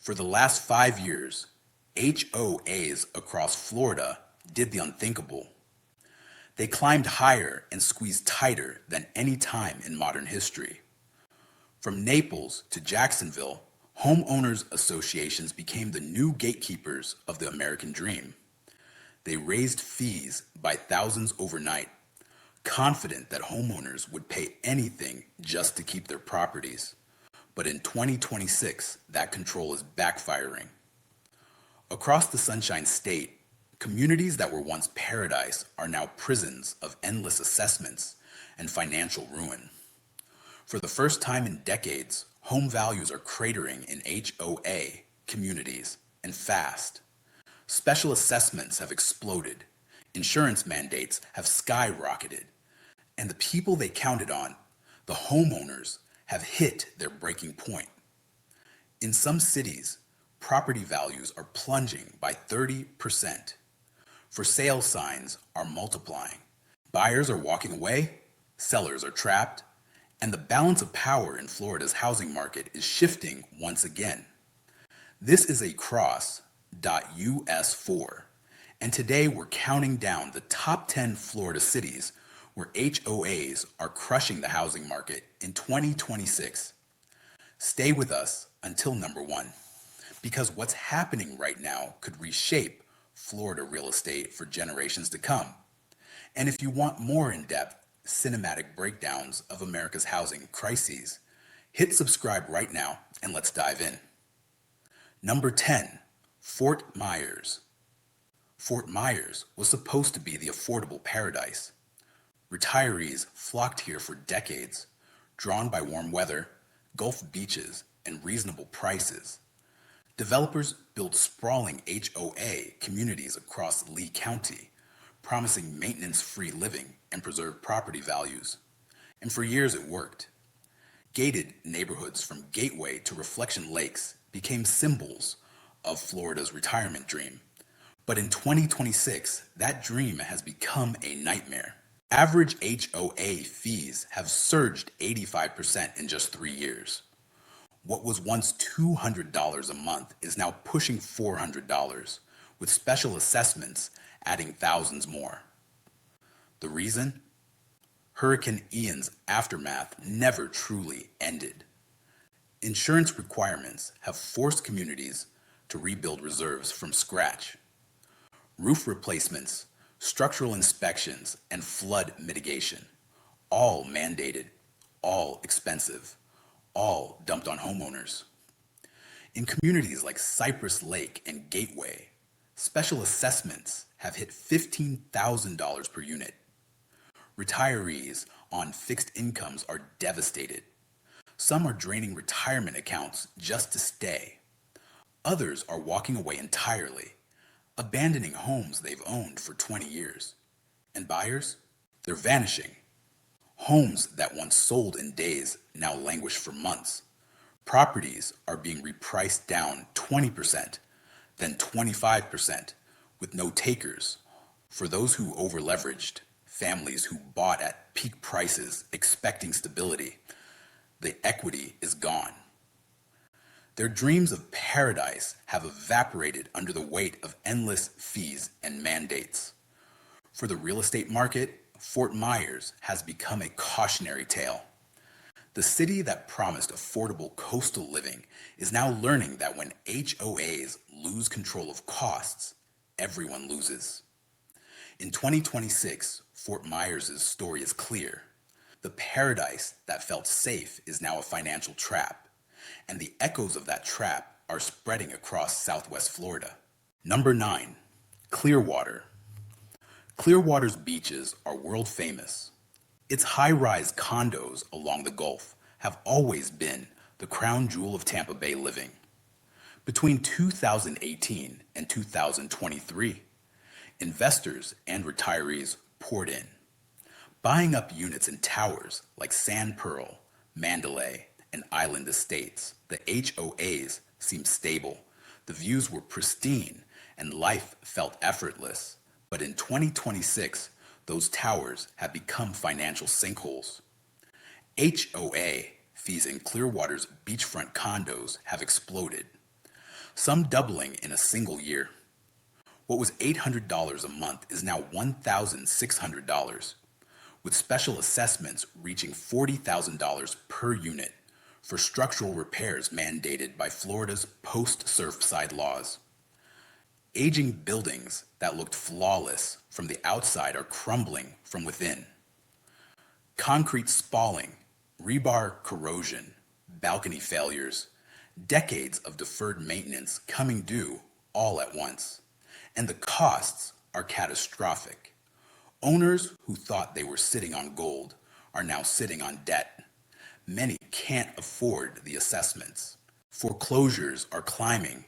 For the last 5 years, HOAs across Florida did the unthinkable. They climbed higher and squeezed tighter than any time in modern history. From Naples to Jacksonville, homeowners associations became the new gatekeepers of the American dream. They raised fees by thousands overnight, confident that homeowners would pay anything just to keep their properties. But in 2026, that control is backfiring. Across the Sunshine State, communities that were once paradise are now prisons of endless assessments and financial ruin. For the first time in decades, home values are cratering in HOA communities, and fast. Special assessments have exploded, insurance mandates have skyrocketed, and the people they counted on, the homeowners, have hit their breaking point. In some cities, property values are plunging by 30%. For sale signs are multiplying. Buyers are walking away, sellers are trapped, and the balance of power in Florida's housing market is shifting once again. This is a cross.us4, and today we're counting down the top 10 Florida cities where HOAs are crushing the housing market in 2026. Stay with us until number 1, because what's happening right now could reshape Florida real estate for generations to come. And if you want more in-depth cinematic breakdowns of America's housing crises, hit subscribe right now and let's dive in. Number 10, Fort Myers. Fort Myers was supposed to be the affordable paradise. Retirees flocked here for decades, drawn by warm weather, Gulf beaches, and reasonable prices. Developers built sprawling HOA communities across Lee County, promising maintenance-free living and preserved property values. And for years it worked. Gated neighborhoods from Gateway to Reflection Lakes became symbols of Florida's retirement dream. But in 2026, that dream has become a nightmare. Average HOA fees have surged 85% in just 3 years. What was once $200 a month is now pushing $400, with special assessments adding thousands more. The reason? Hurricane Ian's aftermath never truly ended. Insurance requirements have forced communities to rebuild reserves from scratch. Roof replacements, structural inspections, and flood mitigation, all mandated, all expensive, all dumped on homeowners. In communities like Cypress Lake and Gateway, special assessments have hit $15,000 per unit. Retirees on fixed incomes are devastated. Some are draining retirement accounts just to stay. Others are walking away entirely, abandoning homes they've owned for 20 years. And buyers? They're vanishing. Homes that once sold in days now languish for months. Properties are being repriced down 20%, then 25%, with no takers. For those who over-leveraged, families who bought at peak prices expecting stability, the equity is gone. Their dreams of paradise have evaporated under the weight of endless fees and mandates. For the real estate market, Fort Myers has become a cautionary tale. The city that promised affordable coastal living is now learning that when HOAs lose control of costs, everyone loses. In 2026, Fort Myers' story is clear. The paradise that felt safe is now a financial trap, and the echoes of that trap are spreading across Southwest Florida. Number 9, Clearwater. Clearwater's beaches are world famous. Its high-rise condos along the Gulf have always been the crown jewel of Tampa Bay living. Between 2018 and 2023, investors and retirees poured in, buying up units in towers like Sand Pearl, Mandalay, and Island Estates. The HOAs seemed stable, the views were pristine, and life felt effortless. But in 2026, those towers have become financial sinkholes. HOA fees in Clearwater's beachfront condos have exploded. some doubling in a single year. What was $800 a month is now $1,600, with special assessments reaching $40,000 per unit for structural repairs mandated by Florida's post-Surfside laws. Aging buildings that looked flawless from the outside are crumbling from within. Concrete spalling, rebar corrosion, balcony failures, decades of deferred maintenance coming due all at once. And the costs are catastrophic. Owners who thought they were sitting on gold are now sitting on debt. Many can't afford the assessments. Foreclosures are climbing.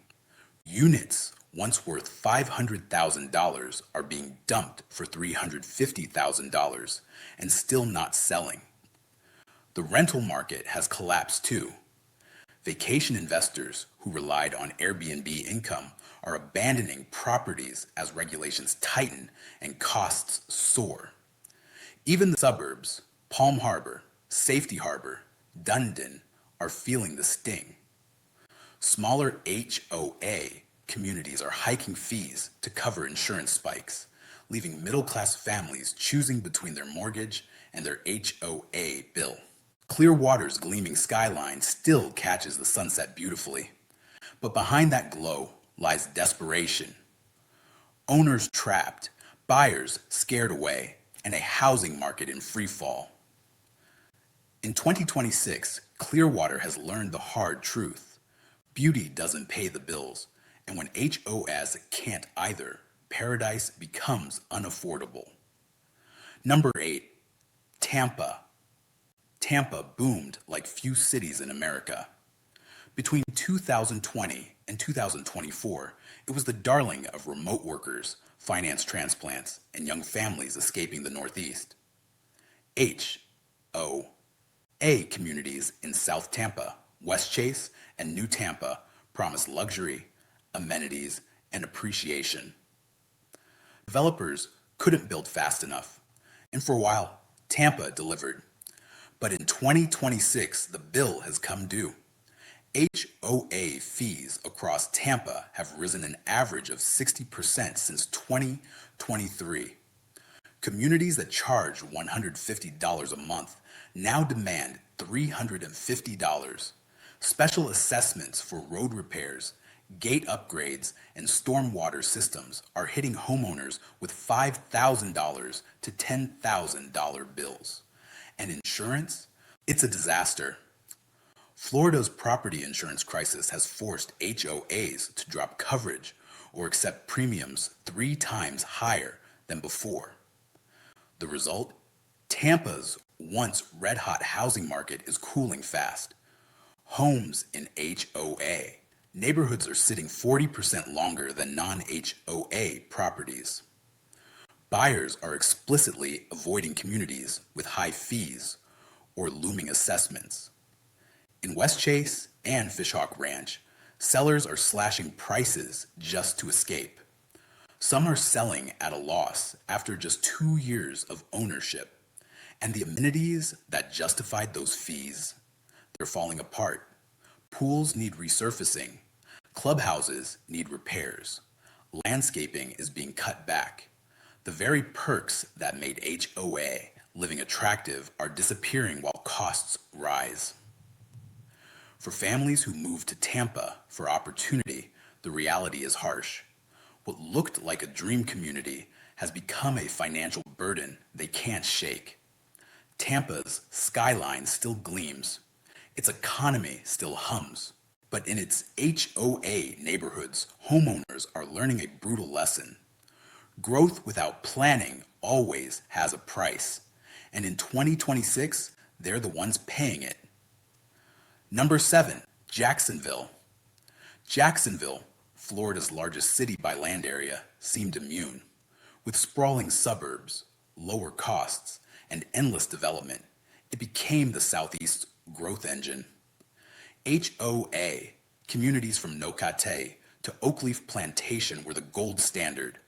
Units once worth $500,000 are being dumped for $350,000 and still not selling. The rental market has collapsed too. Vacation investors who relied on Airbnb income are abandoning properties as regulations tighten and costs soar. Even the suburbs, Palm Harbor, Safety Harbor, Dundon, are feeling the sting. Smaller HOA communities are hiking fees to cover insurance spikes, leaving middle-class families choosing between their mortgage and their HOA bill. Clearwater's gleaming skyline still catches the sunset beautifully, but behind that glow lies desperation. Owners trapped, buyers scared away, and a housing market in free fall. In 2026, Clearwater has learned the hard truth. Beauty doesn't pay the bills, and when HOAs can't either, paradise becomes unaffordable. Number 8, Tampa. Tampa boomed like few cities in America. Between 2020 and 2024, it was the darling of remote workers, finance transplants, and young families escaping the Northeast. HOA communities in South Tampa, West Chase, and New Tampa promise luxury, amenities, and appreciation. Developers couldn't build fast enough, and for a while, Tampa delivered. But in 2026, the bill has come due. HOA fees across Tampa have risen an average of 60% since 2023. Communities that charge $150 a month now demand $350. Special assessments for road repairs, gate upgrades, and stormwater systems are hitting homeowners with $5,000 to $10,000 bills. And insurance? It's a disaster. Florida's property insurance crisis has forced HOAs to drop coverage or accept premiums 3 times higher than before. The result? Tampa's once red-hot housing market is cooling fast. Homes in HOA neighborhoods are sitting 40% longer than non-HOA properties. Buyers are explicitly avoiding communities with high fees or looming assessments. In West Chase and Fishhawk Ranch, sellers are slashing prices just to escape. Some are selling at a loss after just 2 years of ownership. And the amenities that justified those fees, they're falling apart. Pools need resurfacing. Clubhouses need repairs. Landscaping is being cut back. The very perks that made HOA living attractive are disappearing while costs rise. For families who move to Tampa for opportunity, the reality is harsh. What looked like a dream community has become a financial burden they can't shake. Tampa's skyline still gleams. Its economy still hums. But in its HOA neighborhoods, homeowners are learning a brutal lesson. Growth without planning always has a price. And in 2026, they're the ones paying it. Number 7, Jacksonville. Jacksonville, Florida's largest city by land area, seemed immune. With sprawling suburbs, lower costs, and endless development, it became the Southeast's growth engine. HOA, communities from Nocate to Oakleaf Plantation were the gold standard.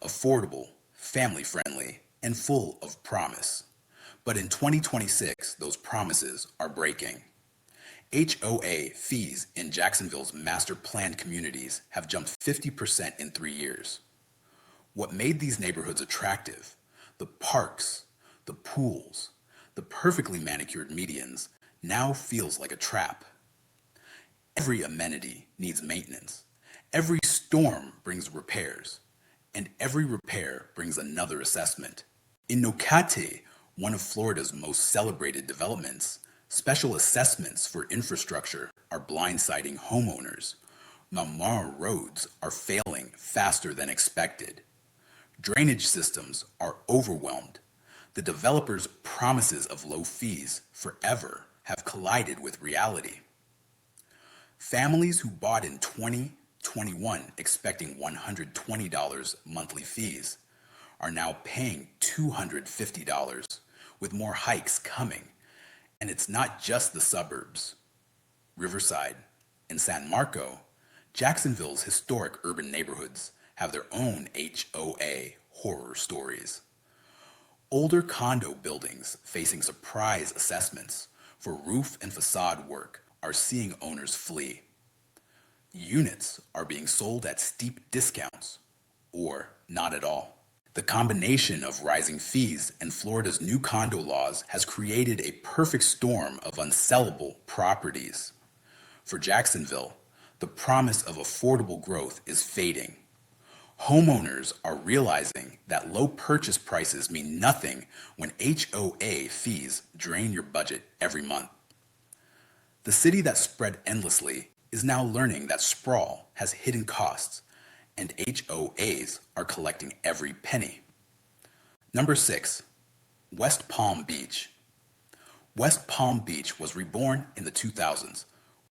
Affordable, family-friendly, and full of promise. But in 2026, those promises are breaking. HOA fees in Jacksonville's master planned communities have jumped 50% in 3 years. What made these neighborhoods attractive, the parks, the pools, the perfectly manicured medians, now feels like a trap. Every amenity needs maintenance. Every storm brings repairs. And every repair brings another assessment. In Nocate, one of Florida's most celebrated developments, special assessments for infrastructure are blindsiding homeowners. Mamar roads are failing faster than expected. Drainage systems are overwhelmed. The developers' promises of low fees forever have collided with reality. Families who bought in 2021 expecting $120 monthly fees are now paying $250, with more hikes coming. And it's not just the suburbs. Riverside and San Marco, Jacksonville's historic urban neighborhoods, have their own HOA horror stories. Older condo buildings facing surprise assessments for roof and facade work are seeing owners flee. Units are being sold at steep discounts, or not at all. The combination of rising fees and Florida's new condo laws has created a perfect storm of unsellable properties. For Jacksonville, the promise of affordable growth is fading. Homeowners are realizing that low purchase prices mean nothing when HOA fees drain your budget every month. The city that spread endlessly is now learning that sprawl has hidden costs, and HOAs are collecting every penny. Number 6, West Palm Beach. West Palm Beach was reborn in the 2000s.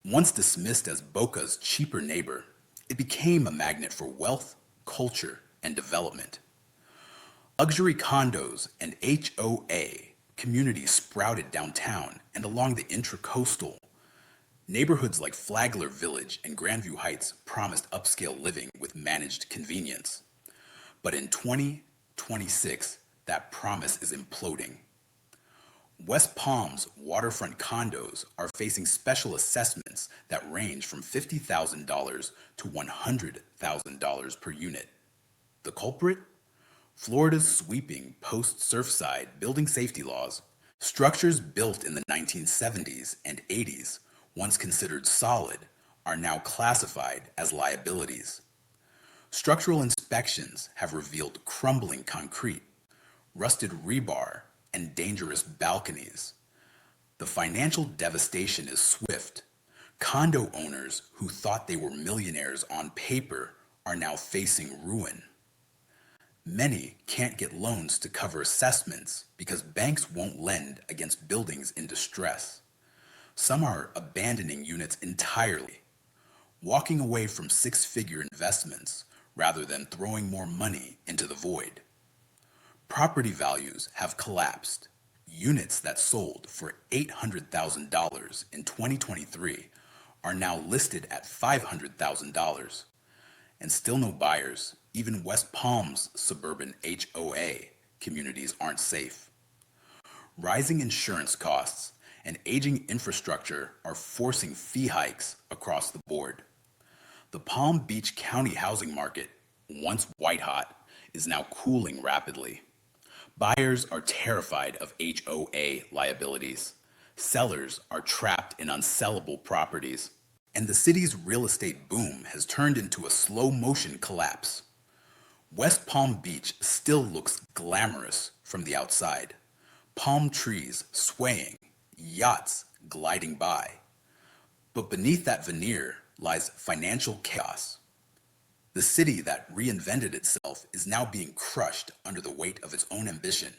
Once dismissed as Boca's cheaper neighbor, it became a magnet for wealth, culture, and development. Luxury condos and HOA communities sprouted downtown and along the intracoastal. Neighborhoods like Flagler Village and Grandview Heights promised upscale living with managed convenience. But in 2026, that promise is imploding. West Palm's waterfront condos are facing special assessments that range from $50,000 to $100,000 per unit. The culprit? Florida's sweeping post-Surfside building safety laws. Structures built in the 1970s and 80s, once considered solid, are now classified as liabilities. Structural inspections have revealed crumbling concrete, rusted rebar, and dangerous balconies. The financial devastation is swift. Condo owners who thought they were millionaires on paper are now facing ruin. Many can't get loans to cover assessments because banks won't lend against buildings in distress. Some are abandoning units entirely, walking away from six-figure investments rather than throwing more money into the void. Property values have collapsed. Units that sold for $800,000 in 2023 are now listed at $500,000. And still no buyers. Even West Palm's suburban HOA communities aren't safe. Rising insurance costs and aging infrastructure are forcing fee hikes across the board. The Palm Beach County housing market, once white hot, is now cooling rapidly. Buyers are terrified of HOA liabilities. Sellers are trapped in unsellable properties. And the city's real estate boom has turned into a slow-motion collapse. West Palm Beach still looks glamorous from the outside. Palm trees swaying, yachts gliding by. But beneath that veneer lies financial chaos. The city that reinvented itself is now being crushed under the weight of its own ambition.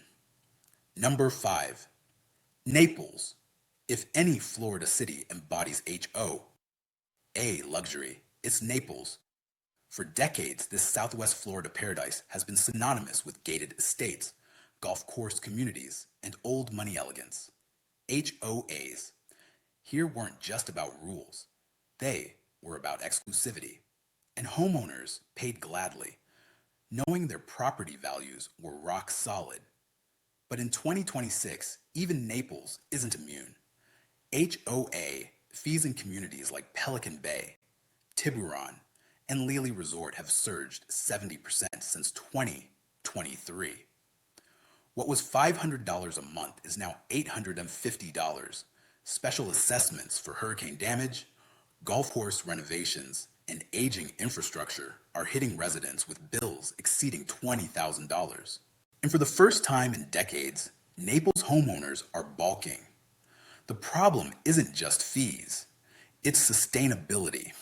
Number 5, Naples. If any Florida city embodies HOA luxury, it's Naples. For decades, this Southwest Florida paradise has been synonymous with gated estates, golf course communities, and old money elegance. HOAs here weren't just about rules. They were about exclusivity. And homeowners paid gladly, knowing their property values were rock solid. But in 2026, even Naples isn't immune. HOA Fees in communities like Pelican Bay, Tiburon, and Lily Resort have surged 70% since 2023. What was $500 a month is now $850. Special assessments for hurricane damage, golf course renovations, and aging infrastructure are hitting residents with bills exceeding $20,000. And for the first time in decades, Naples homeowners are balking. The problem isn't just fees, it's sustainability.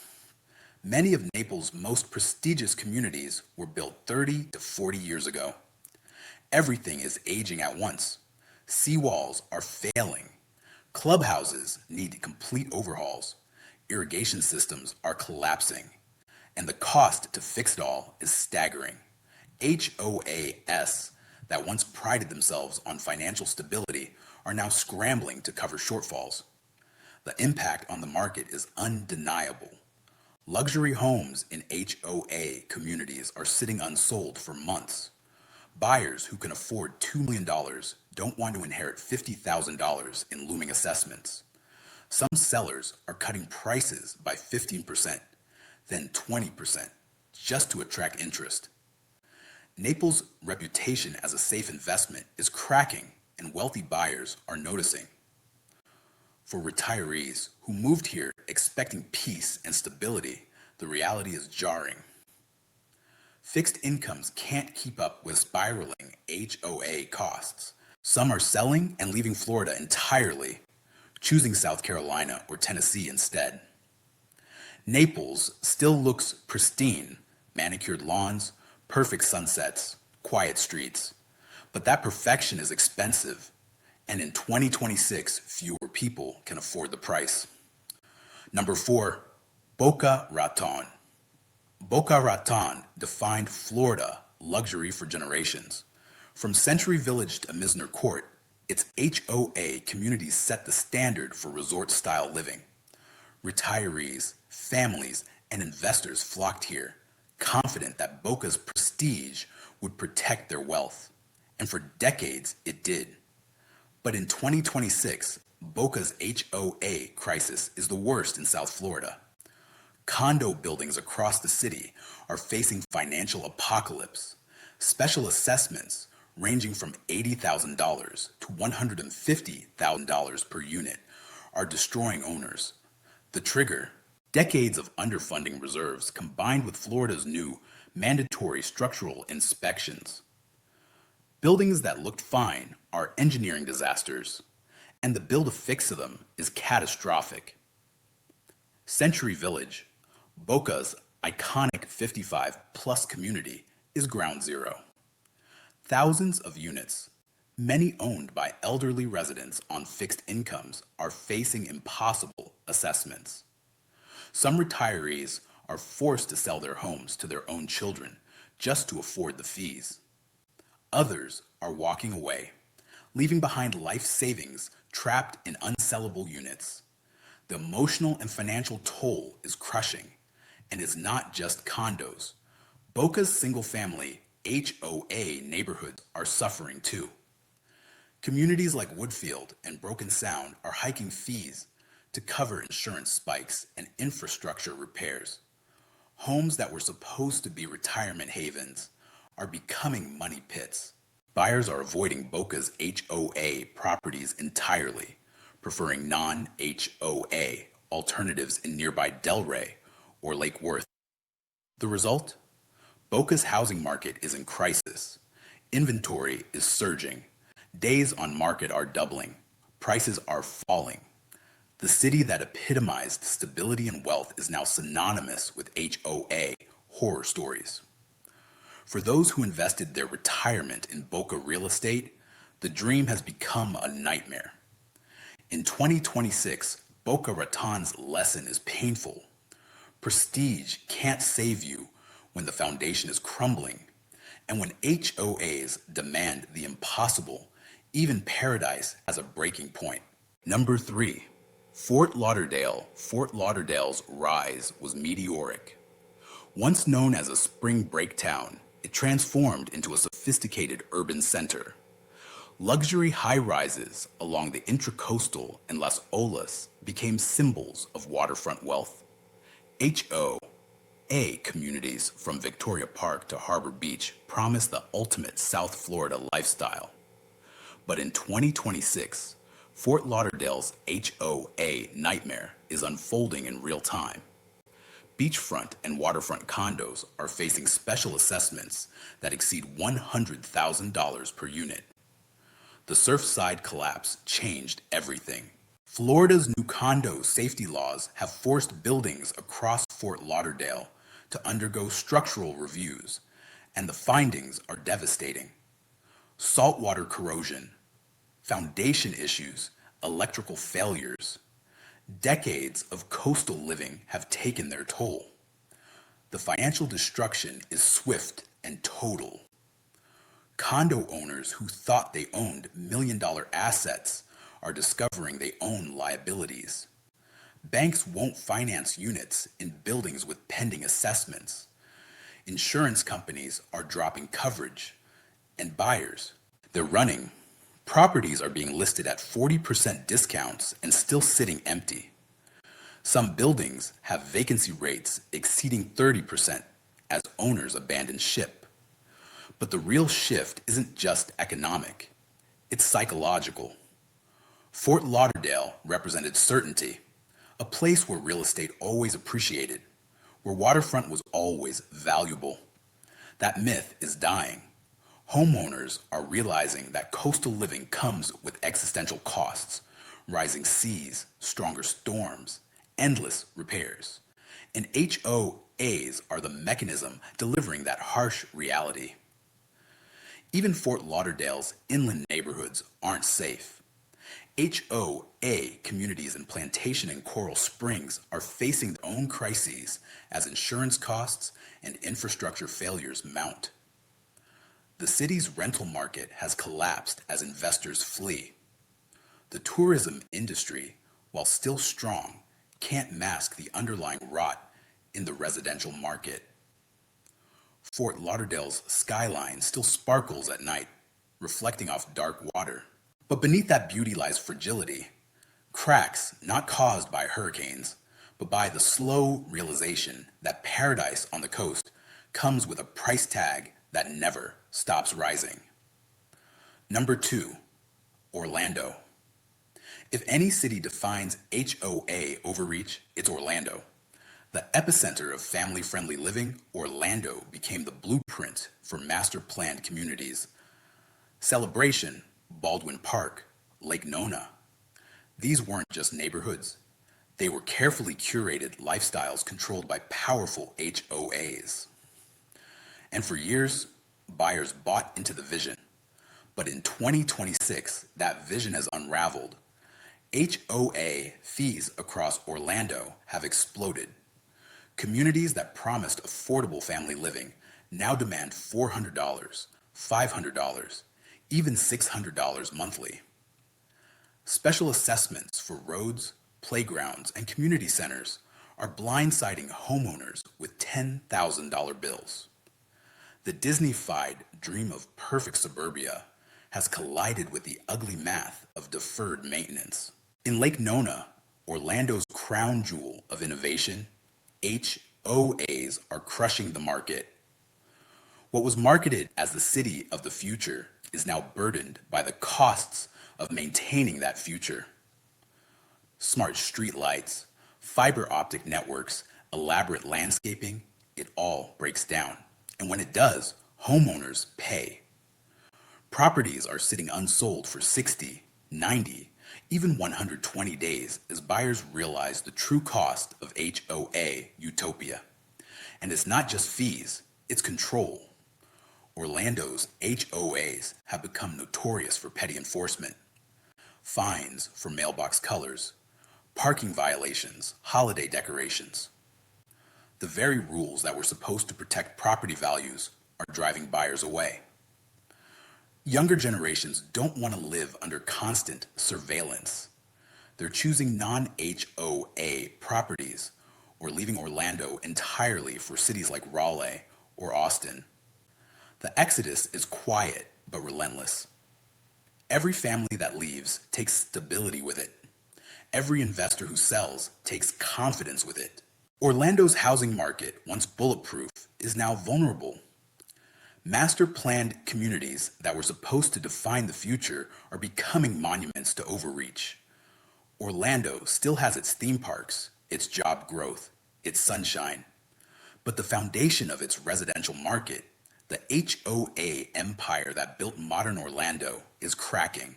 Many of Naples' most prestigious communities were built 30 to 40 years ago. Everything is aging at once. Seawalls are failing. Clubhouses need complete overhauls. Irrigation systems are collapsing. And the cost to fix it all is staggering. HOAs that once prided themselves on financial stability are now scrambling to cover shortfalls. The impact on the market is undeniable. Luxury homes in HOA communities are sitting unsold for months. Buyers who can afford $2 million don't want to inherit $50,000 in looming assessments. Some sellers are cutting prices by 15%, then 20%, just to attract interest. Naples' reputation as a safe investment is cracking, and wealthy buyers are noticing. For retirees who moved here expecting peace and stability, the reality is jarring. Fixed incomes can't keep up with spiraling HOA costs. Some are selling and leaving Florida entirely, choosing South Carolina or Tennessee instead. Naples still looks pristine, manicured lawns, perfect sunsets, quiet streets. But that perfection is expensive, and in 2026, fewer people can afford the price. Number 4, Boca Raton. Boca Raton defined Florida luxury for generations. From Century Village to Misner Court, its HOA communities set the standard for resort-style living. Retirees, families, and investors flocked here, confident that Boca's prestige would protect their wealth. And for decades, it did. But in 2026, Boca's HOA crisis is the worst in South Florida. Condo buildings across the city are facing financial apocalypse. Special assessments ranging from $80,000 to $150,000 per unit are destroying owners. The trigger: decades of underfunding reserves combined with Florida's new mandatory structural inspections. Buildings that looked fine are engineering disasters, and the build-to-fix of them is catastrophic. Century Village, Boca's iconic 55-plus community, is ground zero. Thousands of units, many owned by elderly residents on fixed incomes, are facing impossible assessments. Some retirees are forced to sell their homes to their own children just to afford the fees. Others are walking away, leaving behind life savings trapped in unsellable units. The emotional and financial toll is crushing, and it's not just condos. Boca's single-family HOA neighborhoods are suffering too. Communities like Woodfield and Broken Sound are hiking fees to cover insurance spikes and infrastructure repairs. Homes that were supposed to be retirement havens are becoming money pits. Buyers are avoiding Boca's HOA properties entirely, preferring non-HOA alternatives in nearby Delray or Lake Worth. The result? Boca's housing market is in crisis. Inventory is surging. Days on market are doubling. Prices are falling. The city that epitomized stability and wealth is now synonymous with HOA horror stories. For those who invested their retirement in Boca real estate, the dream has become a nightmare. In 2026, Boca Raton's lesson is painful. Prestige can't save you when the foundation is crumbling, and when HOAs demand the impossible, even paradise has a breaking point. Number 3, Fort Lauderdale. Fort Lauderdale's rise was meteoric. Once known as a spring break town, it transformed into a sophisticated urban center. Luxury high-rises along the Intracoastal and Las Olas became symbols of waterfront wealth. HOA communities from Victoria Park to Harbor Beach promise the ultimate South Florida lifestyle. But in 2026, Fort Lauderdale's HOA nightmare is unfolding in real time. Beachfront and waterfront condos are facing special assessments that exceed $100,000 per unit. The Surfside collapse changed everything. Florida's new condo safety laws have forced buildings across Fort Lauderdale to undergo structural reviews, and the findings are devastating. Saltwater corrosion, foundation issues, electrical failures. Decades of coastal living have taken their toll. The financial destruction is swift and total. Condo owners who thought they owned million-dollar assets are discovering they own liabilities. Banks won't finance units in buildings with pending assessments. Insurance companies are dropping coverage, and buyers, they're running. Properties are being listed at 40% discounts and still sitting empty. Some buildings have vacancy rates exceeding 30% as owners abandon ship. But the real shift isn't just economic, it's psychological. Fort Lauderdale represented certainty, a place where real estate always appreciated, where waterfront was always valuable. That myth is dying. Homeowners are realizing that coastal living comes with existential costs, rising seas, stronger storms, endless repairs. And HOAs are the mechanism delivering that harsh reality. Even Fort Lauderdale's inland neighborhoods aren't safe. HOA communities in Plantation and Coral Springs are facing their own crises as insurance costs and infrastructure failures mount. The city's rental market has collapsed as investors flee. The tourism industry, while still strong, can't mask the underlying rot in the residential market. Fort Lauderdale's skyline still sparkles at night, reflecting off dark water. But beneath that beauty lies fragility. Cracks not caused by hurricanes, but by the slow realization that paradise on the coast comes with a price tag that never stops rising. Number 2, Orlando. If any city defines HOA overreach, it's Orlando. The epicenter of family-friendly living, Orlando became the blueprint for master-planned communities. Celebration, Baldwin Park, Lake Nona. These weren't just neighborhoods. They were carefully curated lifestyles controlled by powerful HOAs. And for years, buyers bought into the vision. But in 2026, that vision has unraveled. HOA fees across Orlando have exploded. Communities that promised affordable family living now demand $400, $500, even $600 monthly. Special assessments for roads, playgrounds, and community centers are blindsiding homeowners with $10,000 bills. The Disney-fied dream of perfect suburbia has collided with the ugly math of deferred maintenance. In Lake Nona, Orlando's crown jewel of innovation, HOAs are crushing the market. What was marketed as the city of the future is now burdened by the costs of maintaining that future. Smart street lights, fiber optic networks, elaborate landscaping, it all breaks down. And when it does, homeowners pay. Properties are sitting unsold for 60, 90, even 120 days as buyers realize the true cost of HOA utopia. And it's not just fees, it's control. Orlando's HOAs have become notorious for petty enforcement. Fines for mailbox colors, parking violations, holiday decorations. The very rules that were supposed to protect property values are driving buyers away. Younger generations don't want to live under constant surveillance. They're choosing non-HOA properties or leaving Orlando entirely for cities like Raleigh or Austin. The exodus is quiet but relentless. Every family that leaves takes stability with it. Every investor who sells takes confidence with it. Orlando's housing market, once bulletproof, is now vulnerable. Master planned communities that were supposed to define the future are becoming monuments to overreach. Orlando still has its theme parks, its job growth, its sunshine. But the foundation of its residential market, the HOA empire that built modern Orlando, is cracking.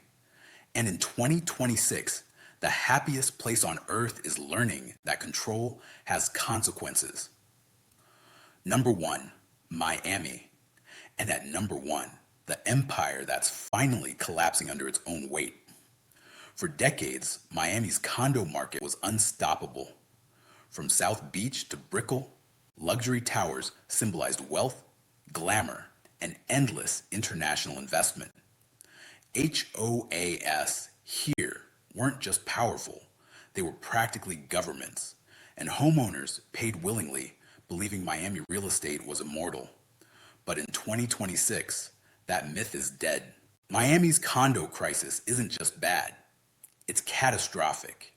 And in 2026, the happiest place on earth is learning that control has consequences. Number one, Miami. And at number one, the empire that's finally collapsing under its own weight. For decades, Miami's condo market was unstoppable. From South Beach to Brickell, luxury towers symbolized wealth, glamour, and endless international investment. HOAs here weren't just powerful, they were practically governments, and homeowners paid willingly, believing Miami real estate was immortal. But in 2026, that myth is dead. Miami's condo crisis isn't just bad, it's catastrophic.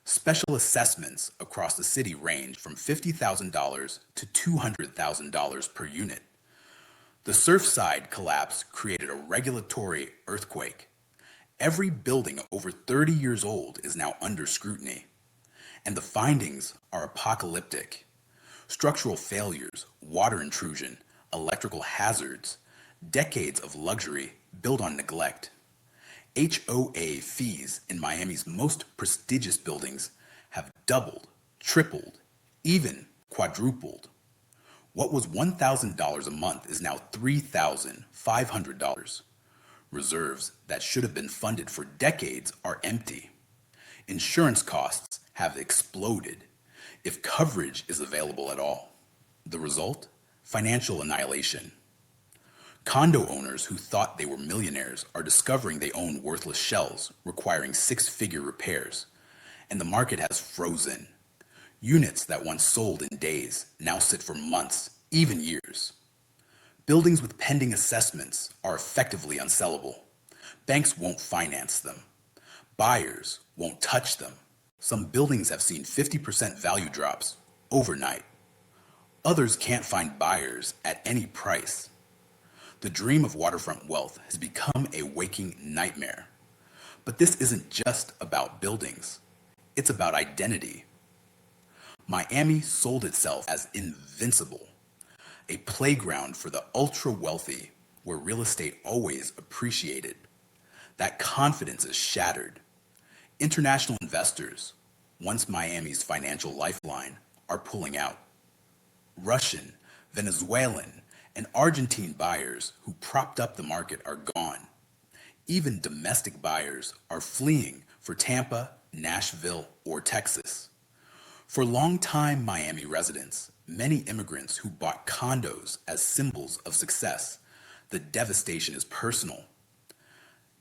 Special assessments across the city range from $50,000 to $200,000 per unit. The Surfside collapse created a regulatory earthquake. Every building over 30 years old is now under scrutiny. And the findings are apocalyptic. Structural failures, water intrusion, electrical hazards, decades of luxury built on neglect. HOA fees in Miami's most prestigious buildings have doubled, tripled, even quadrupled. What was $1,000 a month is now $3,500. Reserves that should have been funded for decades are empty. Insurance costs have exploded, if coverage is available at all. The result? Financial annihilation. Condo owners who thought they were millionaires are discovering they own worthless shells, requiring six-figure repairs. And the market has frozen. Units that once sold in days now sit for months, even years. Buildings with pending assessments are effectively unsellable. Banks won't finance them. Buyers won't touch them. Some buildings have seen 50% value drops overnight. Others can't find buyers at any price. The dream of waterfront wealth has become a waking nightmare. But this isn't just about buildings. It's about identity. Miami sold itself as invincible, a playground for the ultra-wealthy where real estate always appreciated. That confidence is shattered. International investors, once Miami's financial lifeline, are pulling out. Russian, Venezuelan, and Argentine buyers who propped up the market are gone. Even domestic buyers are fleeing for Tampa, Nashville, or Texas. For longtime Miami residents, many immigrants who bought condos as symbols of success, the devastation is personal.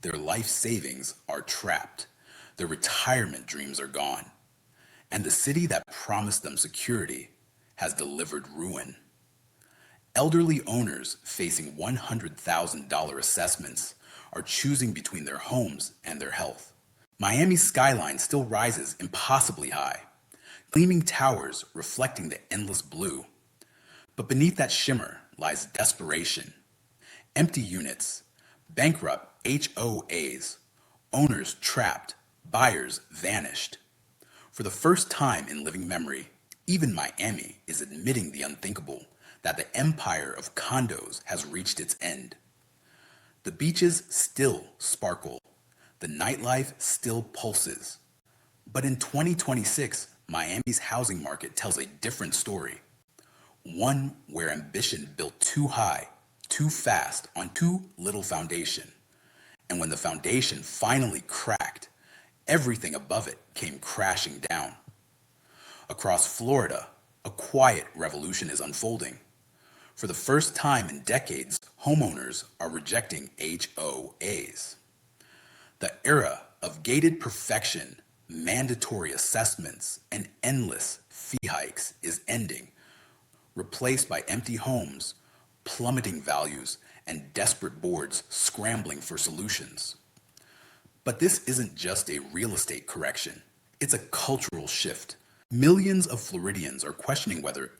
Their life savings are trapped. Their retirement dreams are gone. And the city that promised them security has delivered ruin. Elderly owners facing $100,000 assessments are choosing between their homes and their health. Miami's skyline still rises impossibly high, gleaming towers reflecting the endless blue. But beneath that shimmer lies desperation. Empty units, bankrupt HOAs, owners trapped, buyers vanished. For the first time in living memory, even Miami is admitting the unthinkable, that the empire of condos has reached its end. The beaches still sparkle. The nightlife still pulses. But in 2026, Miami's housing market tells a different story. One where ambition built too high, too fast, on too little foundation. And when the foundation finally cracked, everything above it came crashing down. Across Florida, a quiet revolution is unfolding. For the first time in decades, homeowners are rejecting HOAs. The era of gated perfection, mandatory assessments, and endless fee hikes is ending, replaced by empty homes, plummeting values, and desperate boards scrambling for solutions. But this isn't just a real estate correction, it's a cultural shift. Millions of Floridians are questioning whether